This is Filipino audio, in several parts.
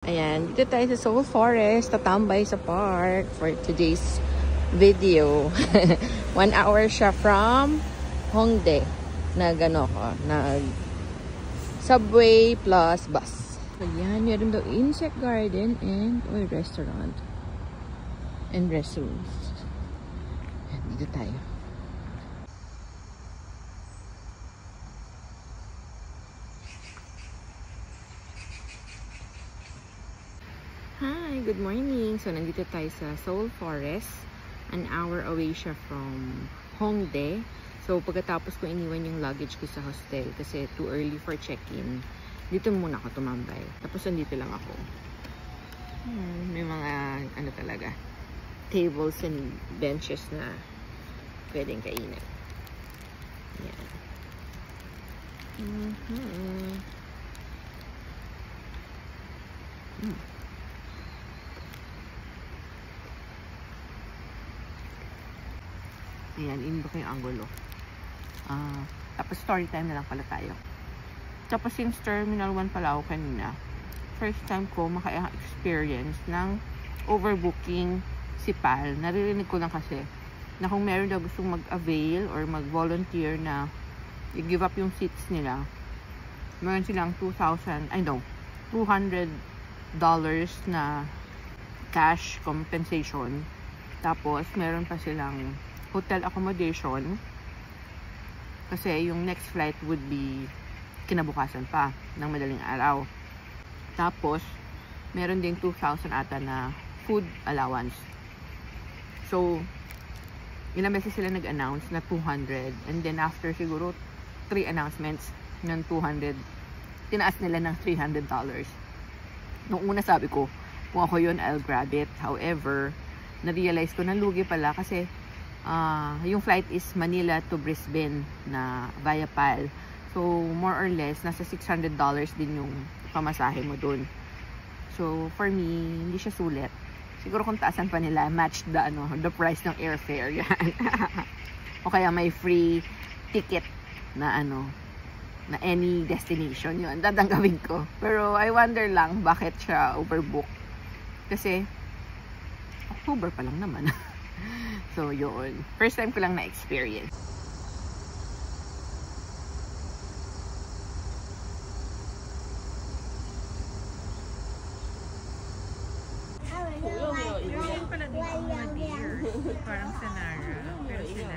Ayan, dito tayo sa Seoul Forest, tatambay sa park for today's video. 1 hour siya from Hongdae. Nag subway plus bus. Ayan, meron daw insect garden and restaurant. And restrooms. Ayan, dito tayo. Hi, good morning. So, nandito tayo sa Seoul Forest. An hour away siya from Hongdae. So, pagkatapos ko iniwan yung luggage ko sa hostel kasi too early for check-in, dito muna ako tumambay. Tapos, nandito lang ako. May mga, talaga, tables and benches na pwedeng kainin. Yan. Ayan, in ba kayo angulo? Tapos story time na lang pala tayo. Tapos since Terminal 1 pala ako kanina, first time ko maka-experience ng overbooking si PAL. Naririnig ko lang kasi na kung meron daw gustong mag-avail or mag-volunteer na i-give up yung seats nila, meron silang $200 na cash compensation. Tapos meron pa silang hotel accommodation kasi yung next flight would be kinabukasan pa ng madaling araw. Tapos meron ding 2,000 ata na food allowance. So ilang beses sila nag-announce na 200 and then after siguro 3 announcements ng 200 tinaas nila ng $300. Nung una sabi ko kung ako yun I'll grab it. However, na-realize ko na lugi pala kasi yung flight is Manila to Brisbane na via PAL. So, more or less, nasa $600 din yung pamasahe mo dun. So, for me, hindi siya sulit. Siguro kung taasan pa nila, match the price ng airfare. Yan. O kaya may free ticket na na any destination. Yun, dadanggawin ko. Pero, I wonder lang bakit siya overbook. Kasi, October pa lang naman. So, yun. First time ko lang na-experience. Parang Sanara. Pero sila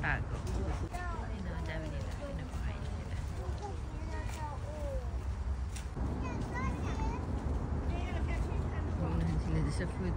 tago. Dami nila. Pinapakain nila. Unahan sila sa food.